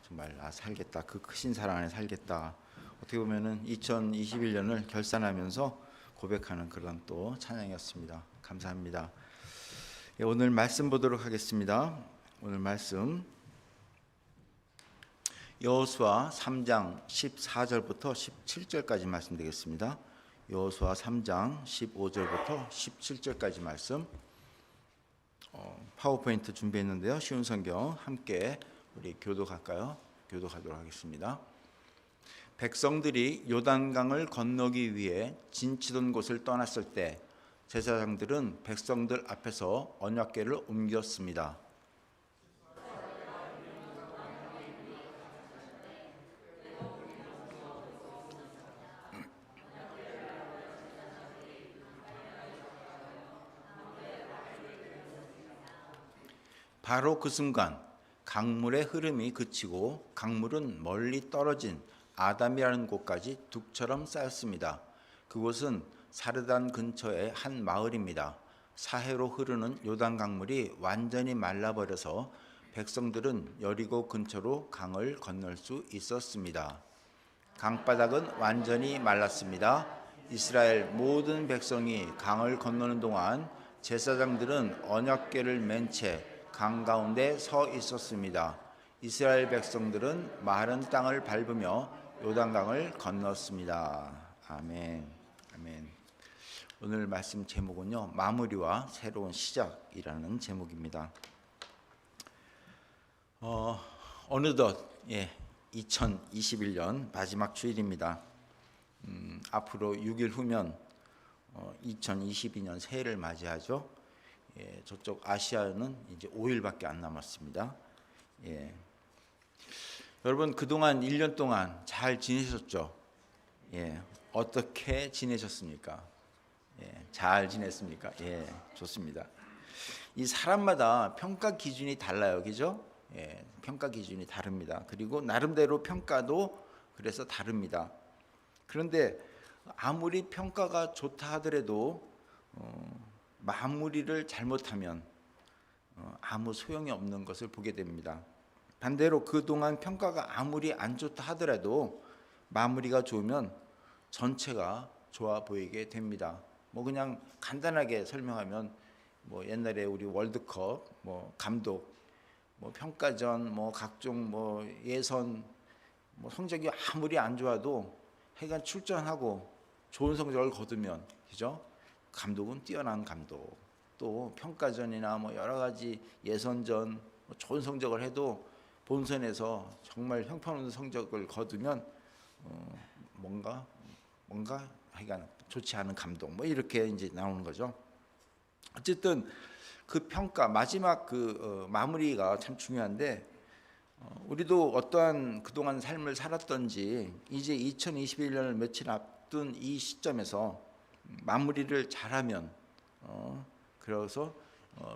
정말 살겠다, 그 크신 사랑 안에 살겠다. 어떻게 보면은 2021년을 결산하면서 고백하는 그런 또 찬양이었습니다. 감사합니다. 오늘 말씀 보도록 하겠습니다. 오늘 말씀 여호수아 3장 14절부터 17절까지 말씀 되겠습니다. 여호수아 3장 15절부터 17절까지 말씀. 파워포인트 준비했는데요. 쉬운 성경 함께 우리 교독할까요? 교독하도록 하겠습니다. 백성들이 요단강을 건너기 위해 진치던 곳을 떠났을 때 제사장들은 백성들 앞에서 언약궤를 옮겼습니다. 바로 그 순간 강물의 흐름이 그치고 강물은 멀리 떨어진 아담이라는 곳까지 둑처럼 쌓였습니다. 그곳은 사르단 근처의 한 마을입니다. 사해로 흐르는 요단 강물이 완전히 말라버려서 백성들은 여리고 근처로 강을 건널 수 있었습니다. 강바닥은 완전히 말랐습니다. 이스라엘 모든 백성이 강을 건너는 동안 제사장들은 언약궤를 맨 채 강 가운데 서 있었습니다. 이스라엘 백성들은 마른 땅을 밟으며 요단강을 건넜습니다. 아멘. 아멘. 오늘 말씀 제목은요, 마무리와 새로운 시작이라는 제목입니다. 어느덧 2021년 마지막 주일입니다. 앞으로 6일 후면 2022년 새해를 맞이하죠. 저쪽 아시아는 이제 5일밖에 안 남았습니다. 여러분 그동안 1년 동안 잘 지내셨죠? 어떻게 지내셨습니까? 잘 지냈습니까? 좋습니다. 이 사람마다 평가 기준이 달라요, 그죠? 평가 기준이 다릅니다. 그리고 나름대로 평가도 그래서 다릅니다. 그런데 아무리 평가가 좋다 하더라도 마무리를 잘못하면 아무 소용이 없는 것을 보게 됩니다. 반대로 그동안 평가가 아무리 안 좋다 하더라도 마무리가 좋으면 전체가 좋아 보이게 됩니다. 그냥 간단하게 설명하면 옛날에 우리 월드컵 감독 평가전 각종 예선 성적이 아무리 안 좋아도 하여간 출전하고 좋은 성적을 거두면 그죠? 감독은 뛰어난 감독. 또 평가전이나 여러 가지 예선전 좋은 성적을 해도 본선에서 정말 형편없는 성적을 거두면 뭔가 하여간 좋지 않은 감독 이렇게 이제 나오는 거죠. 어쨌든 그 평가 마지막 그 마무리가 참 중요한데 우리도 어떠한 그동안 삶을 살았던지 이제 2021년을 며칠 앞둔 이 시점에서 마무리를 잘하면 그래서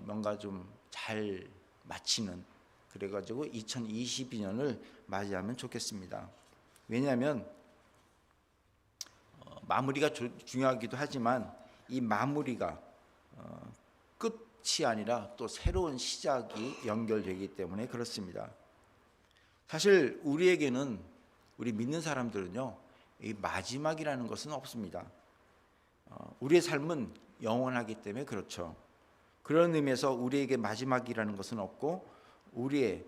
뭔가 좀 잘 마치는 그래가지고 2022년을 맞이하면 좋겠습니다. 왜냐하면 마무리가 중요하기도 하지만 이 마무리가 끝이 아니라 또 새로운 시작이 연결되기 때문에 그렇습니다. 사실 우리에게는 우리 믿는 사람들은요 이 마지막이라는 것은 없습니다. 우리의 삶은 영원하기 때문에 그렇죠. 그런 의미에서 우리에게 마지막이라는 것은 없고 우리의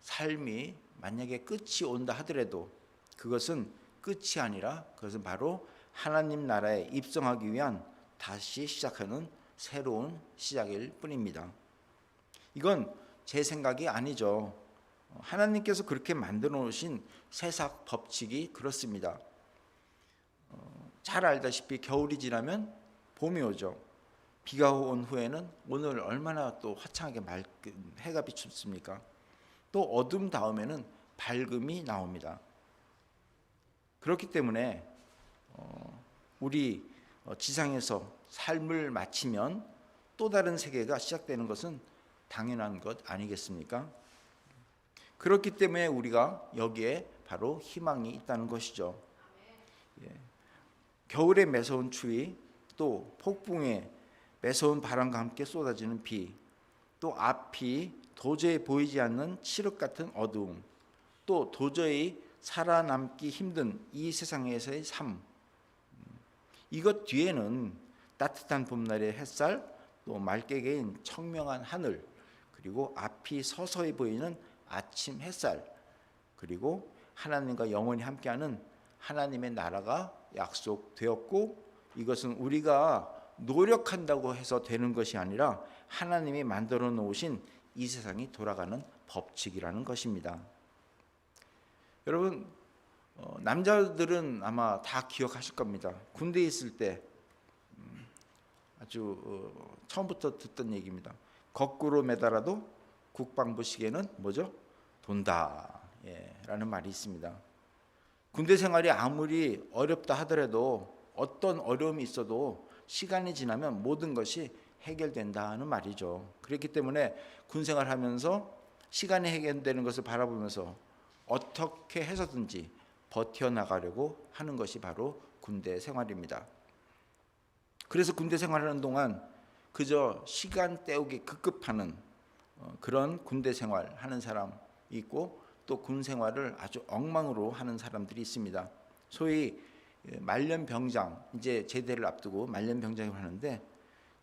삶이 만약에 끝이 온다 하더라도 그것은 끝이 아니라 그것은 바로 하나님 나라에 입성하기 위한 다시 시작하는 새로운 시작일 뿐입니다. 이건 제 생각이 아니죠. 하나님께서 그렇게 만들어 놓으신 세상 법칙이 그렇습니다. 잘 알다시피 겨울이 지나면 봄이 오죠. 비가 온 후에는 오늘 얼마나 또 화창하게 해가 비춥습니까? 또 어둠 다음에는 밝음이 나옵니다. 그렇기 때문에 우리 지상에서 삶을 마치면 또 다른 세계가 시작되는 것은 당연한 것 아니겠습니까? 그렇기 때문에 우리가 여기에 바로 희망이 있다는 것이죠. 겨울의 매서운 추위, 또 폭풍의 매서운 바람과 함께 쏟아지는 비, 또 앞이 도저히 보이지 않는 칠흑 같은 어두움, 또 도저히 살아남기 힘든 이 세상에서의 삶, 이것 뒤에는 따뜻한 봄날의 햇살, 또 맑게 개인 청명한 하늘, 그리고 앞이 서서히 보이는 아침 햇살, 그리고 하나님과 영원히 함께하는 하나님의 나라가 약속되었고, 이것은 우리가 노력한다고 해서 되는 것이 아니라 하나님이 만들어 놓으신 이 세상이 돌아가는 법칙이라는 것입니다. 여러분, 남자들은 아마 다 기억하실 겁니다. 군대에 있을 때 아주 처음부터 듣던 얘기입니다. 거꾸로 매달아도 국방부 시계는 뭐죠? 돈다. 라는 말이 있습니다. 군대 생활이 아무리 어렵다 하더라도 어떤 어려움이 있어도 시간이 지나면 모든 것이 해결된다는 말이죠. 그렇기 때문에 군 생활하면서 시간이 해결되는 것을 바라보면서 어떻게 해서든지 버텨나가려고 하는 것이 바로 군대 생활입니다. 그래서 군대 생활하는 동안 그저 시간 때우기 급급하는 그런 군대 생활하는 사람이 있고, 또 군 생활을 아주 엉망으로 하는 사람들이 있습니다. 소위 말년병장, 이제 제대를 앞두고 말년병장을 하는데,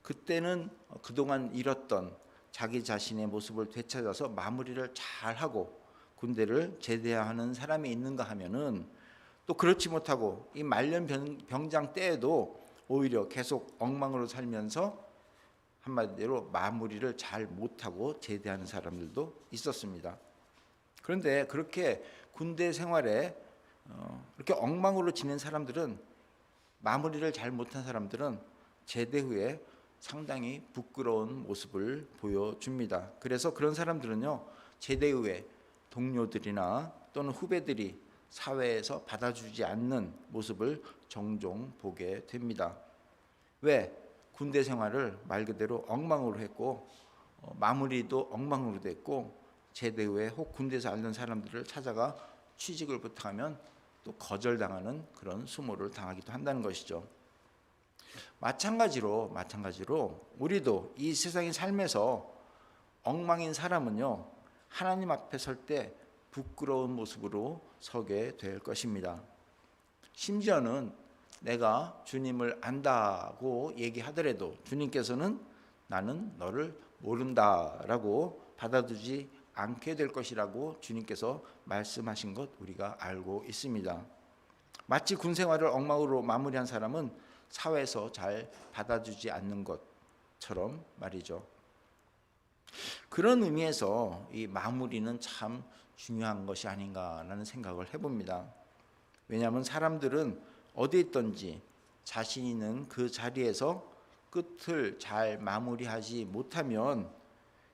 그때는 그동안 잃었던 자기 자신의 모습을 되찾아서 마무리를 잘하고 군대를 제대하는 사람이 있는가 하면은, 또 그렇지 못하고 이 말년병장 때에도 오히려 계속 엉망으로 살면서 한마디로 마무리를 잘 못하고 제대하는 사람들도 있었습니다. 그런데 그렇게 군대 생활에 이렇게 엉망으로 지낸 사람들은, 마무리를 잘 못한 사람들은 제대 후에 상당히 부끄러운 모습을 보여줍니다. 그래서 그런 사람들은요, 제대 후에 동료들이나 또는 후배들이 사회에서 받아주지 않는 모습을 종종 보게 됩니다. 왜? 군대 생활을 말 그대로 엉망으로 했고, 마무리도 엉망으로 됐고, 제대 후에 혹 군대에서 알던 사람들을 찾아가 취직을 부탁하면 또 거절당하는 그런 수모를 당하기도 한다는 것이죠. 마찬가지로 우리도 이 세상의 삶에서 엉망인 사람은요, 하나님 앞에 설 때 부끄러운 모습으로 서게 될 것입니다. 심지어는 내가 주님을 안다고 얘기하더라도 주님께서는 나는 너를 모른다라고 받아들이지 않게 될 것이라고 주님께서 말씀하신 것 우리가 알고 있습니다. 마치 군 생활을 엉망으로 마무리한 사람은 사회에서 잘 받아주지 않는 것처럼 말이죠. 그런 의미에서 이 마무리는 참 중요한 것이 아닌가라는 생각을 해봅니다. 왜냐하면 사람들은 어디에 있든지 자신 있는 그 자리에서 끝을 잘 마무리하지 못하면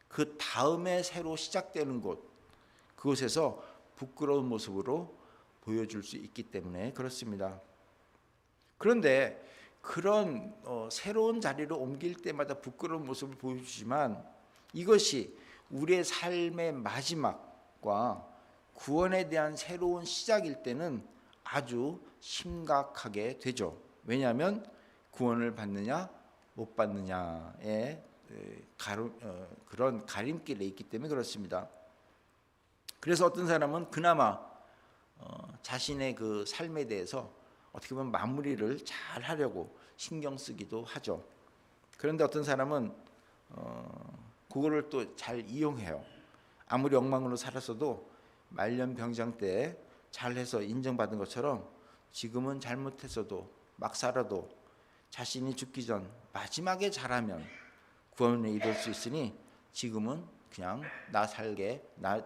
그 다음에 새로 시작되는 곳, 그곳에서 부끄러운 모습으로 보여줄 수 있기 때문에 그렇습니다. 그런데 그런 새로운 자리로 옮길 때마다 부끄러운 모습을 보여주지만, 이것이 우리의 삶의 마지막과 구원에 대한 새로운 시작일 때는 아주 심각하게 되죠. 왜냐하면 구원을 받느냐 못 받느냐의 그런 가림길에 있기 때문에 그렇습니다. 그래서 어떤 사람은 그나마 자신의 그 삶에 대해서 어떻게 보면 마무리를 잘 하려고 신경 쓰기도 하죠. 그런데 어떤 사람은 그거를 또 잘 이용해요. 아무리 엉망으로 살았어도 말년병장 때 잘해서 인정받은 것처럼 지금은 잘못했어도 막 살아도 자신이 죽기 전 마지막에 잘하면 구원에 이룰 수 있으니 지금은 그냥 나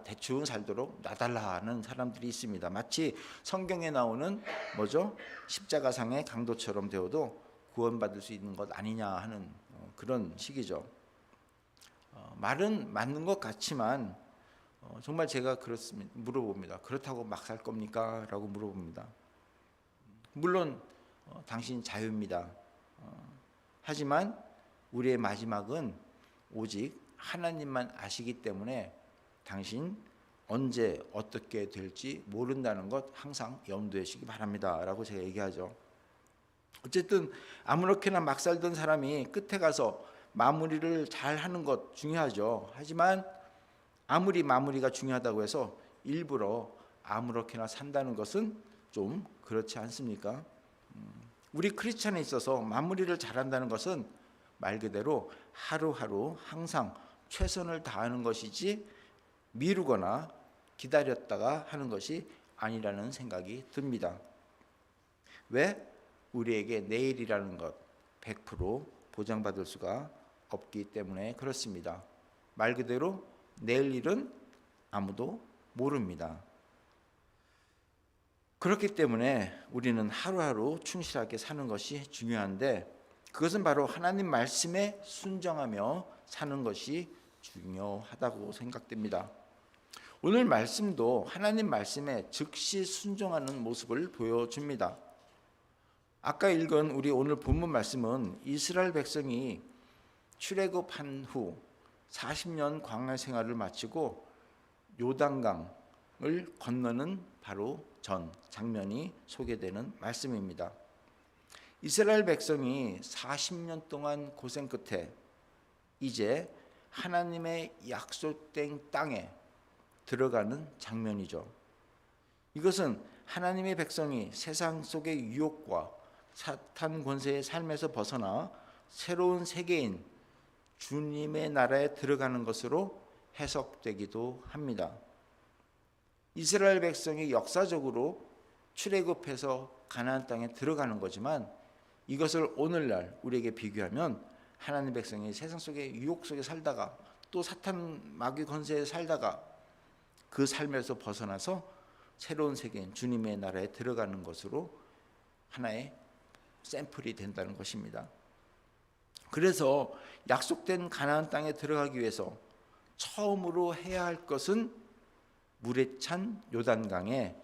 대충 살도록 놔달라 하는 사람들이 있습니다. 마치 성경에 나오는 뭐죠? 십자가상의 강도처럼 되어도 구원받을 수 있는 것 아니냐 하는 그런 식이죠. 말은 맞는 것 같지만 정말 제가 그렇습니다. 물어봅니다. 그렇다고 막 살 겁니까? 라고 물어봅니다. 물론 당신 자유입니다. 하지만 우리의 마지막은 오직 하나님만 아시기 때문에 당신 언제 어떻게 될지 모른다는 것 항상 염두에 두시기 바랍니다 라고 제가 얘기하죠. 어쨌든 아무렇게나 막 살던 사람이 끝에 가서 마무리를 잘 하는 것 중요하죠. 하지만 아무리 마무리가 중요하다고 해서 일부러 아무렇게나 산다는 것은 좀 그렇지 않습니까? 우리 크리스찬에 있어서 마무리를 잘한다는 것은 말 그대로 하루하루 항상 최선을 다하는 것이지 미루거나 기다렸다가 하는 것이 아니라는 생각이 듭니다. 왜? 우리에게 내일이라는 것 100% 보장받을 수가 없기 때문에 그렇습니다. 말 그대로 내일 일은 아무도 모릅니다. 그렇기 때문에 우리는 하루하루 충실하게 사는 것이 중요한데 그것은 바로 하나님 말씀에 순종하며 사는 것이 중요하다고 생각됩니다. 오늘 말씀도 하나님 말씀에 즉시 순종하는 모습을 보여줍니다. 아까 읽은 우리 오늘 본문 말씀은 이스라엘 백성이 출애굽한 후 40년 광야 생활을 마치고 요단강을 건너는 바로 전 장면이 소개되는 말씀입니다. 이스라엘 백성이 40년 동안 고생 끝에 이제 하나님의 약속된 땅에 들어가는 장면이죠. 이것은 하나님의 백성이 세상 속의 유혹과 사탄 권세의 삶에서 벗어나 새로운 세계인 주님의 나라에 들어가는 것으로 해석되기도 합니다. 이스라엘 백성이 역사적으로 출애굽해서 가나안 땅에 들어가는 거지만 이것을 오늘날 우리에게 비교하면 하나님 백성이 세상 속의 유혹 속에 살다가 또 사탄 마귀 권세에 살다가 그 삶에서 벗어나서 새로운 세계인 주님의 나라에 들어가는 것으로 하나의 샘플이 된다는 것입니다. 그래서 약속된 가나안 땅에 들어가기 위해서 처음으로 해야 할 것은 물에 찬 요단강에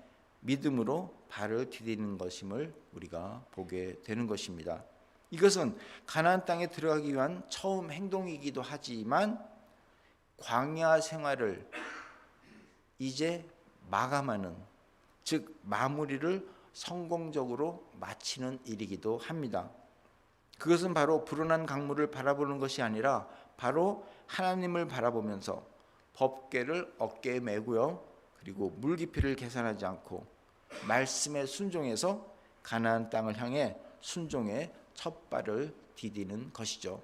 믿음으로 발을 디디는 것임을 우리가 보게 되는 것입니다. 이것은 가나안 땅에 들어가기 위한 처음 행동이기도 하지만 광야 생활을 이제 마감하는, 즉 마무리를 성공적으로 마치는 일이기도 합니다. 그것은 바로 불어난 강물을 바라보는 것이 아니라 바로 하나님을 바라보면서 법궤를 어깨에 메고요, 그리고 물 깊이를 계산하지 않고 말씀에 순종해서 가나안 땅을 향해 순종의 첫 발을 디디는 것이죠.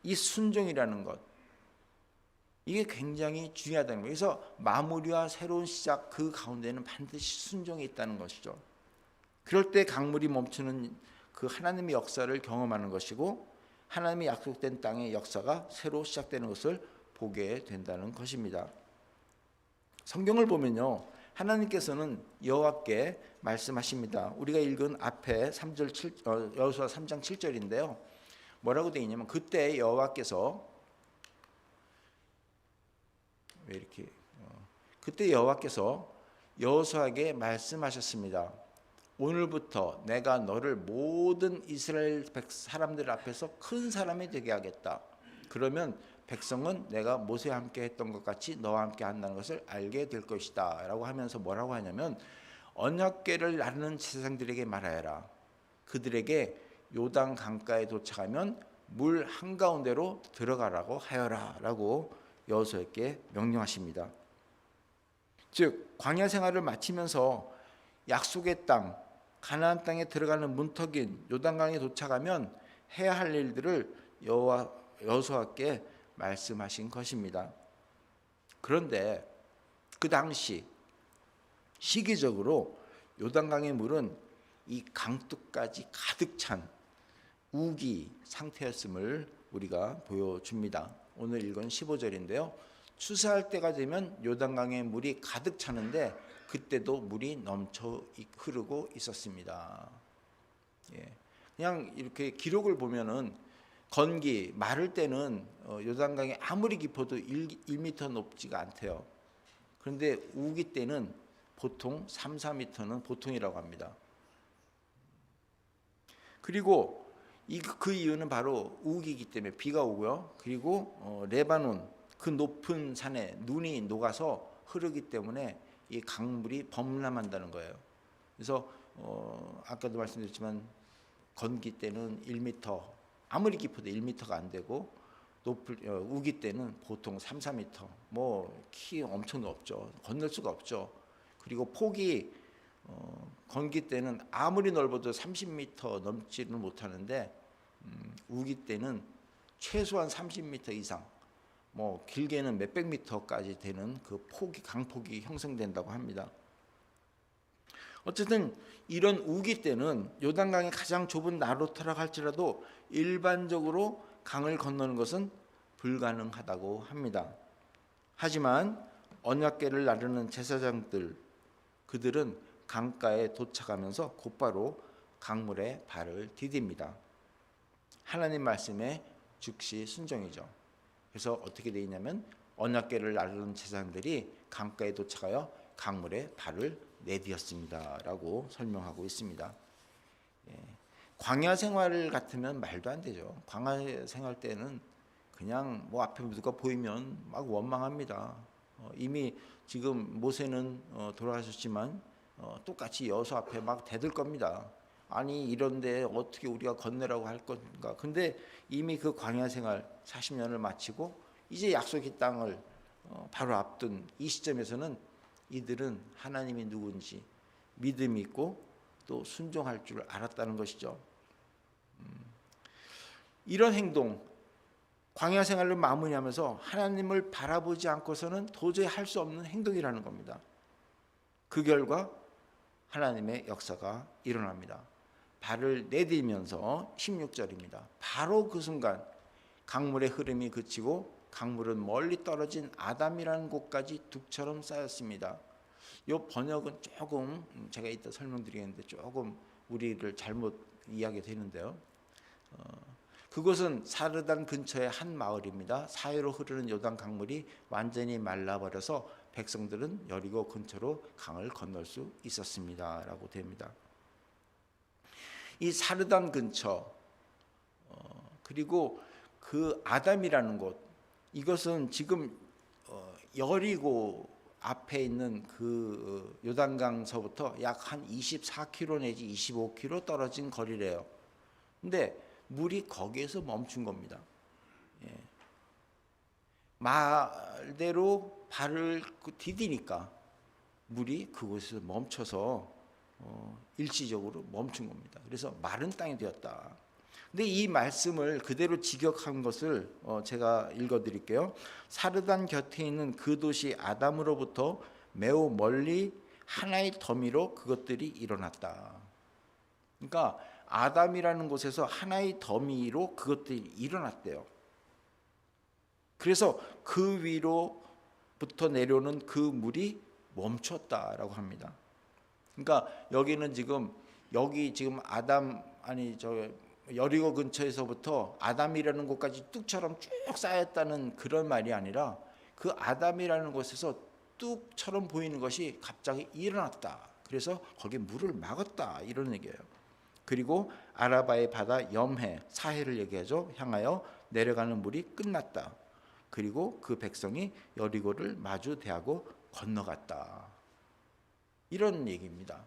이 순종이라는 것, 이게 굉장히 중요하다는 거예요. 그래서 마무리와 새로운 시작 그 가운데는 반드시 순종이 있다는 것이죠. 그럴 때 강물이 멈추는 그 하나님의 역사를 경험하는 것이고 하나님의 약속된 땅의 역사가 새로 시작되는 것을 보게 된다는 것입니다. 성경을 보면요, 하나님께서는 여호와께 말씀하십니다. 우리가 읽은 앞에 3절 7, 여호수아 3장 7절인데요. 뭐라고 되어 있냐면 그때 여호와께서 그때 여호와께서 여호수아에게 말씀하셨습니다. 오늘부터 내가 너를 모든 이스라엘 사람들 앞에서 큰 사람이 되게 하겠다. 그러면 백성은 내가 모세와 함께 했던 것 같이 너와 함께 한다는 것을 알게 될 것이다 라고 하면서 뭐라고 하냐면 언약궤를 나르는 제사장들에게 말하여라. 그들에게 요단 강가에 도착하면 물 한가운데로 들어가라고 하여라 라고 여호수아에게 명령하십니다. 즉 광야 생활을 마치면서 약속의 땅 가나안 땅에 들어가는 문턱인 요단강에 도착하면 해야 할 일들을 여호수아께 말씀하신 것입니다. 그런데 그 당시 시기적으로 요단강의 물은 이 강둑까지 가득 찬 우기 상태였음을 우리가 보여줍니다. 오늘 읽은 15절인데요. 추수할 때가 되면 요단강의 물이 가득 차는데 그때도 물이 넘쳐 흐르고 있었습니다. 그냥 이렇게 기록을 보면은 건기 마를 때는 요단강이 아무리 깊어도 1m 높지가 않대요. 그런데 우기 때는 보통 3, 4m는 보통이라고 합니다. 그리고 그 이유는 바로 우기이기 때문에 비가 오고요. 그리고 레바논 그 높은 산에 눈이 녹아서 흐르기 때문에 이 강물이 범람한다는 거예요. 그래서 아까도 말씀드렸지만 건기 때는 1m, 아무리 깊어도 1m가 안 되고 우기 때는 보통 3, 4m, 뭐 키 엄청 높죠. 건널 수가 없죠. 그리고 폭이 건기 때는 아무리 넓어도 30m 넘지는 못하는데 우기 때는 최소한 30m 이상, 뭐 길게는 몇백 미터까지 되는 그 폭이 강폭이 형성된다고 합니다. 어쨌든 이런 우기 때는 요단강이 가장 좁은 나루터라 할지라도 일반적으로 강을 건너는 것은 불가능하다고 합니다. 하지만 언약궤를 나르는 제사장들, 그들은 강가에 도착하면서 곧바로 강물에 발을 디딥니다. 하나님 말씀에 즉시 순종이죠. 그래서 어떻게 되어 있냐면 언약궤를 나르는 제사장들이 강가에 도착하여 강물에 발을 내디뎠습니다라고 설명하고 있습니다. 광야 생활 같으면 말도 안 되죠. 광야 생활 때는 그냥 뭐 앞에 누가 보이면 막 원망합니다. 이미 지금 모세는 돌아가셨지만 똑같이 여호수 앞에 막 대들 겁니다. 아니 이런데 어떻게 우리가 건너라고 할 건가. 근데 이미 그 광야 생활 40년을 마치고 이제 약속의 땅을 바로 앞둔 이 시점에서는 이들은 하나님이 누군지 믿음이 있고 또 순종할 줄 알았다는 것이죠. 이런 행동, 광야 생활을 마무리하면서 하나님을 바라보지 않고서는 도저히 할 수 없는 행동이라는 겁니다. 그 결과 하나님의 역사가 일어납니다. 발을 내디면서 16절입니다. 바로 그 순간 강물의 흐름이 그치고 강물은 멀리 떨어진 아담이라는 곳까지 둑처럼 쌓였습니다. 이 번역은 조금 제가 이따 설명드리겠는데 조금 우리를 잘못 이야기되는데요. 그곳은 사르단 근처의 한 마을입니다. 사이로 흐르는 요단 강물이 완전히 말라버려서 백성들은 여리고 근처로 강을 건널 수 있었습니다라고 됩니다. 이 사르단 근처 그리고 그 아담이라는 곳, 이것은 지금 여리고 앞에 있는 그 요단강서부터 약 한 24km 내지 25km 떨어진 거리래요. 근데 물이 거기에서 멈춘 겁니다. 말대로 발을 디디니까 물이 그곳에서 멈춰서 일시적으로 멈춘 겁니다. 그래서 마른 땅이 되었다. 근데 이 말씀을 그대로 직역한 것을 제가 읽어드릴게요. 사르단 곁에 있는 그 도시 아담으로부터 매우 멀리 하나의 더미로 그것들이 일어났다. 그러니까 아담이라는 곳에서 하나의 더미로 그것들이 일어났대요. 그래서 그 위로부터 내려오는 그 물이 멈췄다라고 합니다. 그러니까 여기는 지금 아담 여리고 근처에서부터 아담이라는 곳까지 뚝처럼 쭉 쌓였다는 그런 말이 아니라 그 아담이라는 곳에서 뚝처럼 보이는 것이 갑자기 일어났다. 그래서 거기에 물을 막았다 이런 얘기예요. 그리고 아라바의 바다 염해 사해를 얘기하죠. 향하여 내려가는 물이 끝났다. 그리고 그 백성이 여리고를 마주 대하고 건너갔다. 이런 얘기입니다.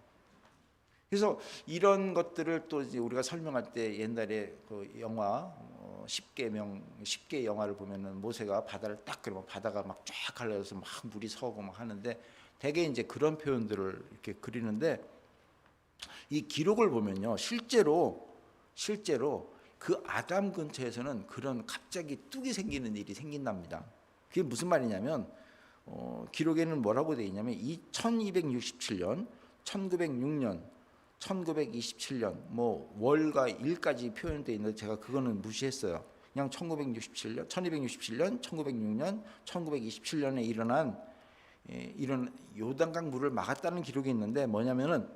그래서 이런 것들을 또 이제 우리가 설명할 때 옛날에 그 영화 10개 영화를 보면은 모세가 바다를 딱 그러면 바다가 막 쫙 갈라져서 막 물이 서고 막 하는데 대개 이제 그런 표현들을 이렇게 그리는데 이 기록을 보면요 실제로 그 아담 근처에서는 그런 갑자기 뚝이 생기는 일이 생긴답니다. 그게 무슨 말이냐면 기록에는 뭐라고 되어 있냐면 1267년, 1906년, 1927년 뭐 월과 일까지 표현되어 있는데 제가 그거는 무시했어요. 그냥 1967년, 1906년, 1927년에 일어난 이런 요단강 물을 막았다는 기록이 있는데 뭐냐면은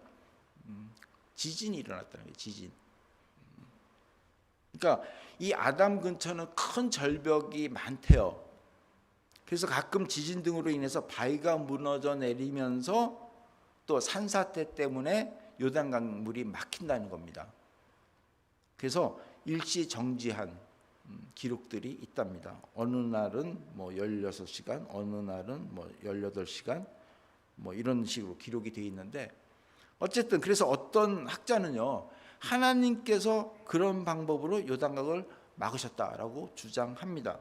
지진이 일어났다는 거예요. 지진. 그러니까 이 아담 근처는 큰 절벽이 많대요. 그래서 가끔 지진 등으로 인해서 바위가 무너져 내리면서 또 산사태 때문에 요단강 물이 막힌다는 겁니다. 그래서 일시 정지한 기록들이 있답니다. 어느 날은 뭐 16시간, 어느 날은 뭐 18시간 뭐 이런 식으로 기록이 되어 있는데 어쨌든 그래서 어떤 학자는요. 하나님께서 그런 방법으로 요단강을 막으셨다라고 주장합니다.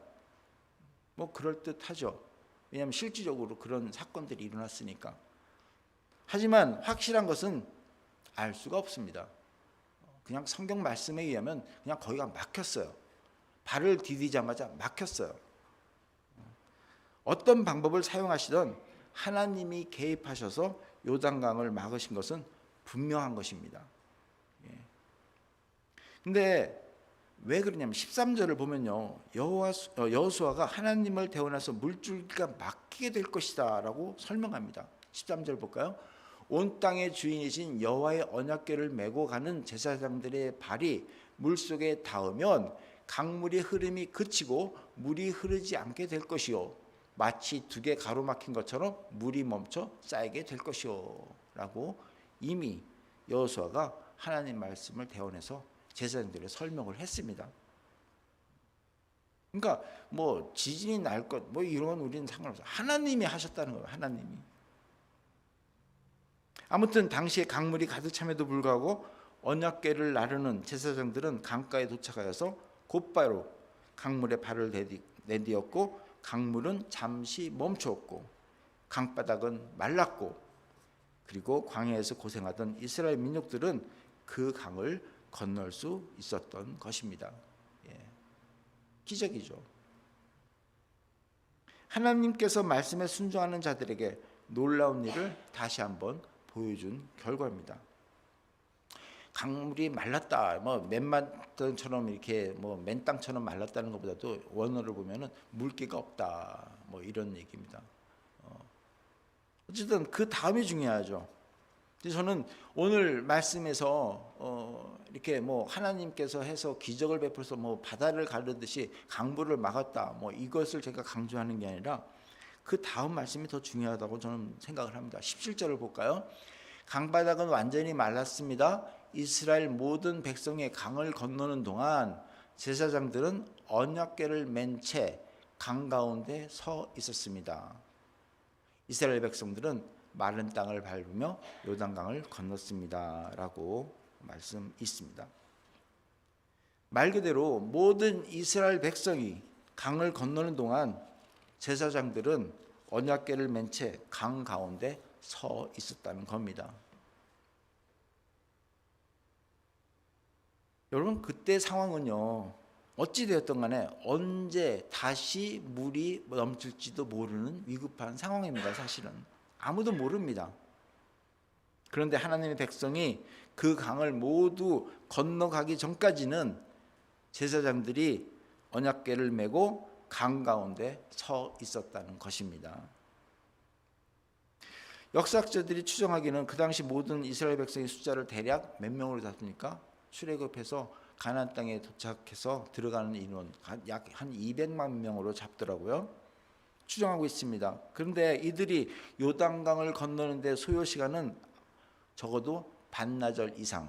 뭐 그럴듯하죠. 왜냐하면 실질적으로 그런 사건들이 일어났으니까. 하지만 확실한 것은 알 수가 없습니다. 그냥 성경 말씀에 의하면 그냥 거기가 막혔어요. 발을 디디자마자 막혔어요. 어떤 방법을 사용하시던 하나님이 개입하셔서 요단강을 막으신 것은 분명한 것입니다. 근데 왜 그러냐면 13절을 보면요, 여호수아가 하나님을 대원해서 물줄기가 막히게 될 것이다 라고 설명합니다. 13절 볼까요? 온 땅의 주인이신 여호와의 언약궤를 메고 가는 제사장들의 발이 물속에 닿으면 강물의 흐름이 그치고 물이 흐르지 않게 될 것이요, 마치 두 개 가로막힌 것처럼 물이 멈춰 쌓이게 될 것이요 라고 이미 여호수아가 하나님 말씀을 대원해서 제사장들의 설명을 했습니다. 그러니까 뭐 지진이 날 것 뭐 이런 건 우리는 상관없어요. 하나님이 하셨다는 거예요. 하나님이. 아무튼 당시에 강물이 가득 참에도 불구하고 언약궤를 나르는 제사장들은 강가에 도착하여서 곧바로 강물에 발을 내디었고 강물은 잠시 멈추었고 강바닥은 말랐고, 그리고 광야에서 고생하던 이스라엘 민족들은 그 강을 건널 수 있었던 것입니다. 기적이죠. 하나님께서 말씀에 순종하는 자들에게 놀라운 일을 다시 한번 보여준 결과입니다. 강물이 말랐다, 뭐 맨땅처럼 이렇게 뭐 맨땅처럼 말랐다는 것보다도 원어를 보면은 물기가 없다, 뭐 이런 얘기입니다. 어쨌든 그 다음이 중요하죠. 저는 오늘 말씀에서 이렇게 뭐 하나님께서 해서 기적을 베풀어서 뭐 바다를 가르듯이 강물을 막았다, 뭐 이것을 제가 강조하는 게 아니라 그 다음 말씀이 더 중요하다고 저는 생각을 합니다. 17절을 볼까요? 강바닥은 완전히 말랐습니다. 이스라엘 모든 백성이 강을 건너는 동안 제사장들은 언약궤를 맨 채 강 가운데 서 있었습니다. 이스라엘 백성들은 마른 땅을 밟으며 요단강을 건넜습니다 라고 말씀 있습니다. 말 그대로 모든 이스라엘 백성이 강을 건너는 동안 제사장들은 언약궤를 맨 채 강 가운데 서 있었다는 겁니다. 여러분, 그때 상황은요, 어찌 되었던 간에 언제 다시 물이 넘칠지도 모르는 위급한 상황입니다. 사실은 아무도 모릅니다. 그런데 하나님의 백성이 그 강을 모두 건너가기 전까지는 제사장들이 언약궤를 메고 강 가운데 서 있었다는 것입니다. 역사학자들이 추정하기는 그 당시 모든 이스라엘 백성의 숫자를 대략 몇 명으로 잡습니까? 출애굽해서 가나안 땅에 도착해서 들어가는 인원 약 한 200만 명으로 잡더라고요. 추정하고 있습니다. 그런데 이들이 요단강을 건너는데 소요 시간은 적어도 반나절 이상이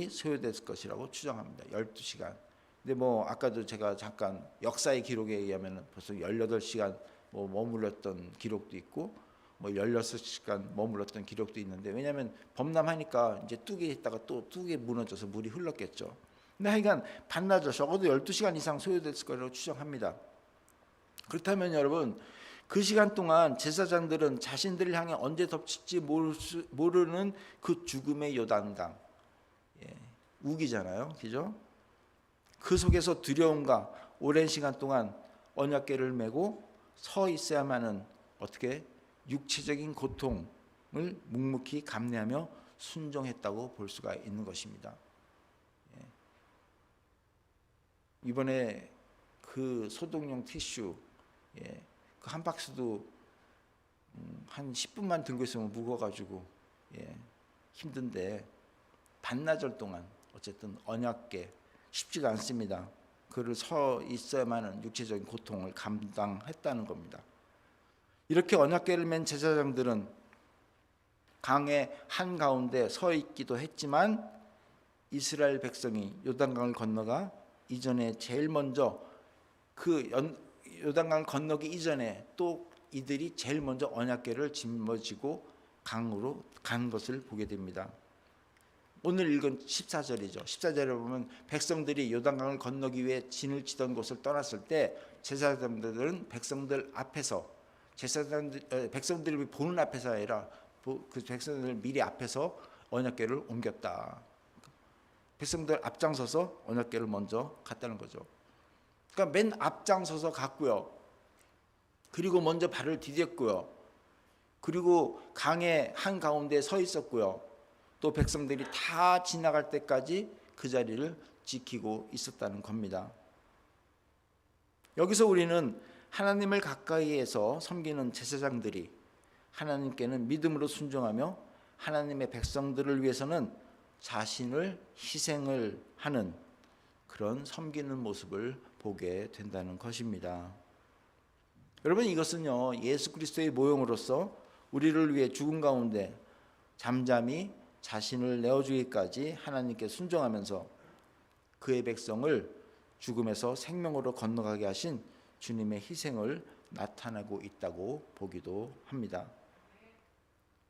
소요됐을 것이라고 추정합니다. 12시간. 근데 뭐 아까도 제가 잠깐 역사의 기록에 의하면 벌써 18시간 뭐 머물렀던 기록도 있고 뭐 16시간 머물렀던 기록도 있는데, 왜냐하면 범람하니까 이제 뚝에 있다가 또 뚝에 무너져서 물이 흘렀겠죠. 근데 하여간 반나절, 적어도 12시간 이상 소요됐을 거라고 추정합니다. 그렇다면 여러분, 그 시간 동안 제사장들은 자신들을 향해 언제 덮칠지 모르는 그 죽음의 요단강, 우기잖아요, 그죠? 그 속에서 두려움과 오랜 시간 동안 언약궤를 메고 서 있어야만은 어떻게 육체적인 고통을 묵묵히 감내하며 순종했다고 볼 수가 있는 것입니다. 이번에 그 소독용 티슈 그 한 박스도 한 10분만 들고 있으면 무거워가지고 힘든데 반나절 동안 어쨌든 언약궤 쉽지가 않습니다. 그를 서 있어야만은 육체적인 고통을 감당했다는 겁니다. 이렇게 언약궤를 맨 제사장들은 강의 한가운데 서 있기도 했지만 이스라엘 백성이 요단강을 건너가 이전에 제일 먼저 요단강을 건너기 이전에 또 이들이 제일 먼저 언약궤를 짊어지고 강으로 간 것을 보게 됩니다. 오늘 읽은 14절이죠. 14절에 보면 백성들이 요단강을 건너기 위해 진을 치던 곳을 떠났을 때 제사장들은 백성들 앞에서 백성들이 보는 앞에서 아니라 그 백성들 미리 앞에서 언약궤를 옮겼다. 백성들 앞장서서 언약궤를 먼저 갔다는 거죠. 그러니까 맨 앞장서서 갔고요. 그리고 먼저 발을 디뎠고요. 그리고 강의 한가운데 서 있었고요. 또 백성들이 다 지나갈 때까지 그 자리를 지키고 있었다는 겁니다. 여기서 우리는 하나님을 가까이에서 섬기는 제사장들이 하나님께는 믿음으로 순종하며 하나님의 백성들을 위해서는 자신을 희생을 하는 그런 섬기는 모습을 보게 된다는 것입니다. 여러분, 이것은요, 예수 그리스도의 모형으로서 우리를 위해 죽음 가운데 잠잠히 자신을 내어주기까지 하나님께 순종하면서 그의 백성을 죽음에서 생명으로 건너가게 하신 주님의 희생을 나타내고 있다고 보기도 합니다.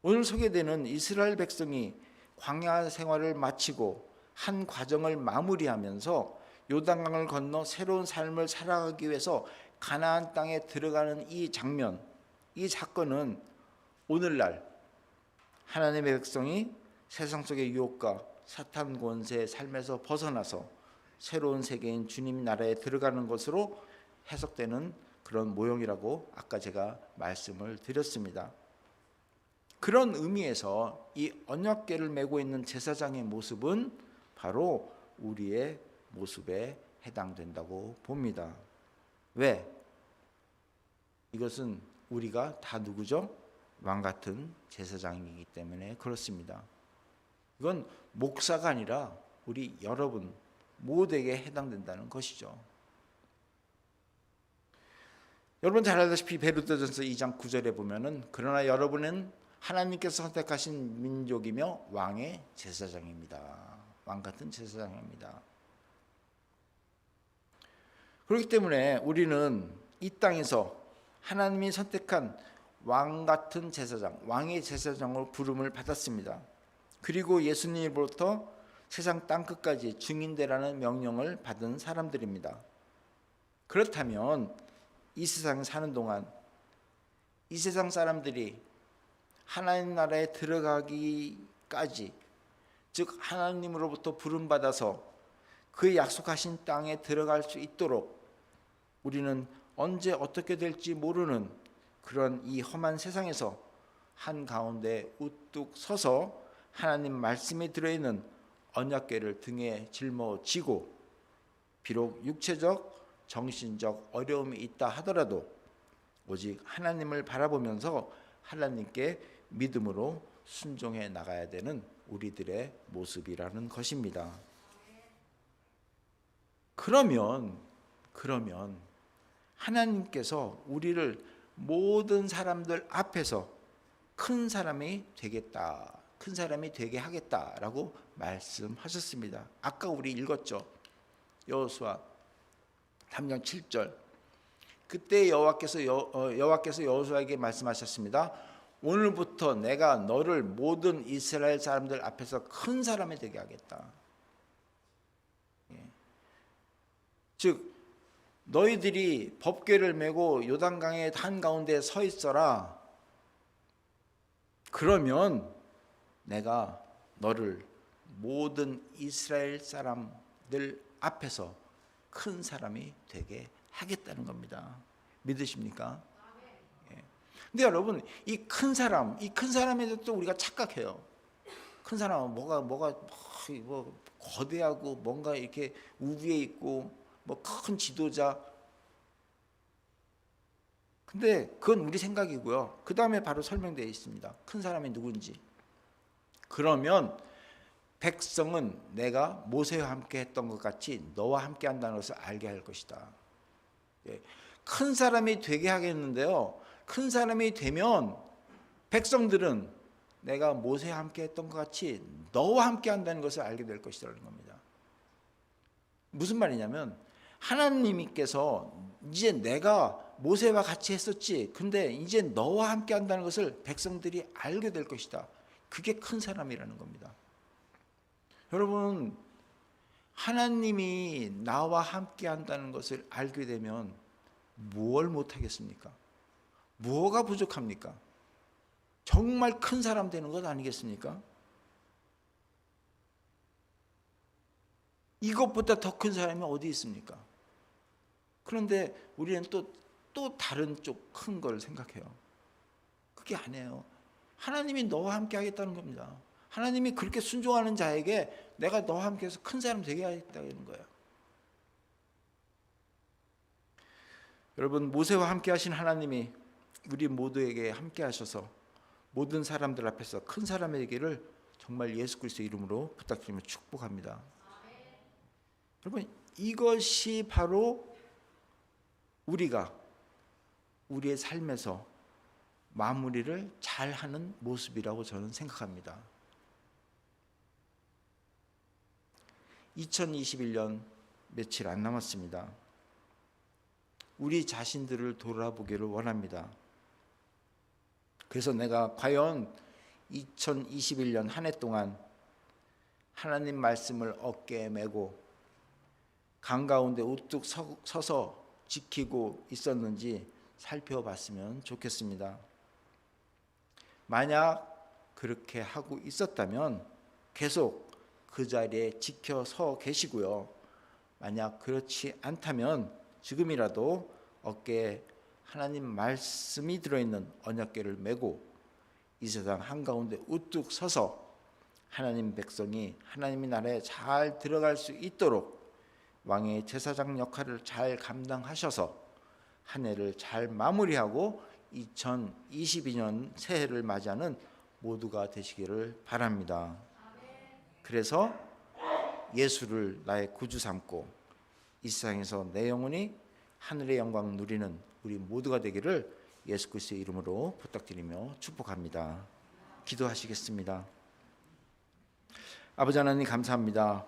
오늘 소개되는 이스라엘 백성이 광야 생활을 마치고 한 과정을 마무리하면서 요단강을 건너 새로운 삶을 살아가기 위해서 가나안 땅에 들어가는 이 장면, 이 사건은 오늘날 하나님의 백성이 세상 속의 유혹과 사탄 권세의 삶에서 벗어나서 새로운 세계인 주님 나라에 들어가는 것으로 해석되는 그런 모형이라고 아까 제가 말씀을 드렸습니다. 그런 의미에서 이 언약궤를 메고 있는 제사장의 모습은 바로 우리의 모습에 해당된다고 봅니다. 왜? 이것은 우리가 다 누구죠? 왕 같은 제사장이기 때문에 그렇습니다. 이건 목사가 아니라 우리 여러분 모두에게 해당된다는 것이죠. 여러분 잘 알다시피 베드로전서 2장 9절에 보면은 그러나 여러분은 하나님께서 선택하신 민족이며 왕의 제사장입니다. 왕 같은 제사장입니다. 그렇기 때문에 우리는 이 땅에서 하나님이 선택한 왕 같은 제사장, 왕의 제사장으로 부름을 받았습니다. 그리고 예수님으로부터 세상 땅끝까지 증인되라는 명령을 받은 사람들입니다. 그렇다면 이 세상 사는 동안 이 세상 사람들이 하나님 나라에 들어가기까지, 즉 하나님으로부터 부름받아서 그 약속하신 땅에 들어갈 수 있도록 우리는 언제 어떻게 될지 모르는 그런 이 험한 세상에서 한가운데 우뚝 서서 하나님 말씀이 들어있는 언약궤를 등에 짊어지고 비록 육체적, 정신적 어려움이 있다 하더라도 오직 하나님을 바라보면서 하나님께 믿음으로 순종해 나가야 되는 우리들의 모습이라는 것입니다. 그러면 하나님께서 우리를 모든 사람들 앞에서 큰 사람이 되겠다, 큰 사람이 되게 하겠다라고 말씀하셨습니다. 아까 우리 읽었죠. 여호수아 3장 7절. 그때 여호와께서 여호수아에게 말씀하셨습니다. 오늘부터 내가 너를 모든 이스라엘 사람들 앞에서 큰 사람이 되게 하겠다. 즉 너희들이 법궤를 메고 요단강의 한가운데 서 있어라. 그러면 내가 너를 모든 이스라엘 사람들 앞에서 큰 사람이 되게 하겠다는 겁니다. 믿으십니까? 근데 여러분, 이 큰 사람에 대해서 또 우리가 착각해요. 큰 사람은 뭐가 거대하고 뭔가 이렇게 우위에 있고 뭐 큰 지도자. 근데 그건 우리 생각이고요. 그 다음에 바로 설명되어 있습니다. 큰 사람이 누군지. 그러면 백성은 내가 모세와 함께 했던 것 같이 너와 함께 한다는 것을 알게 할 것이다. 큰 사람이 되게 하겠는데요. 큰 사람이 되면 백성들은 내가 모세와 함께 했던 것 같이 너와 함께 한다는 것을 알게 될 것이라는 겁니다. 무슨 말이냐면 하나님께서 이제 내가 모세와 같이 했었지, 근데 이제 너와 함께 한다는 것을 백성들이 알게 될 것이다. 그게 큰 사람이라는 겁니다. 여러분, 하나님이 나와 함께 한다는 것을 알게 되면 무엇을 못하겠습니까? 뭐가 부족합니까? 정말 큰 사람 되는 것 아니겠습니까? 이것보다 더 큰 사람이 어디 있습니까? 그런데 우리는 또 다른 쪽 큰 걸 생각해요. 그게 아니에요. 하나님이 너와 함께 하겠다는 겁니다. 하나님이 그렇게 순종하는 자에게 내가 너와 함께 해서 큰 사람 되게 하겠다는 거예요. 여러분, 모세와 함께 하신 하나님이 우리 모두에게 함께 하셔서 모든 사람들 앞에서 큰 사람이 되기를 정말 예수 그리스도 이름으로 부탁드리며 축복합니다. 여러분, 이것이 바로 우리가 우리의 삶에서 마무리를 잘하는 모습이라고 저는 생각합니다. 2021년 며칠 안 남았습니다. 우리 자신들을 돌아보기를 원합니다. 그래서 내가 과연 2021년 한 해 동안 하나님 말씀을 어깨에 메고 강 가운데 우뚝 서서 지키고 있었는지 살펴봤으면 좋겠습니다. 만약 그렇게 하고 있었다면 계속 그 자리에 지켜서 계시고요. 만약 그렇지 않다면 지금이라도 어깨에 하나님 말씀이 들어있는 언약궤를 메고 이 세상 한가운데 우뚝 서서 하나님 백성이 하나님의 나라에 잘 들어갈 수 있도록 왕의 제사장 역할을 잘 감당하셔서 한 해를 잘 마무리하고 2022년 새해를 맞이하는 모두가 되시기를 바랍니다. 그래서 예수를 나의 구주 삼고 이 세상에서 내 영혼이 하늘의 영광 누리는 우리 모두가 되기를 예수 그리스도의 이름으로 부탁드리며 축복합니다. 기도하시겠습니다. 아버지 하나님 감사합니다.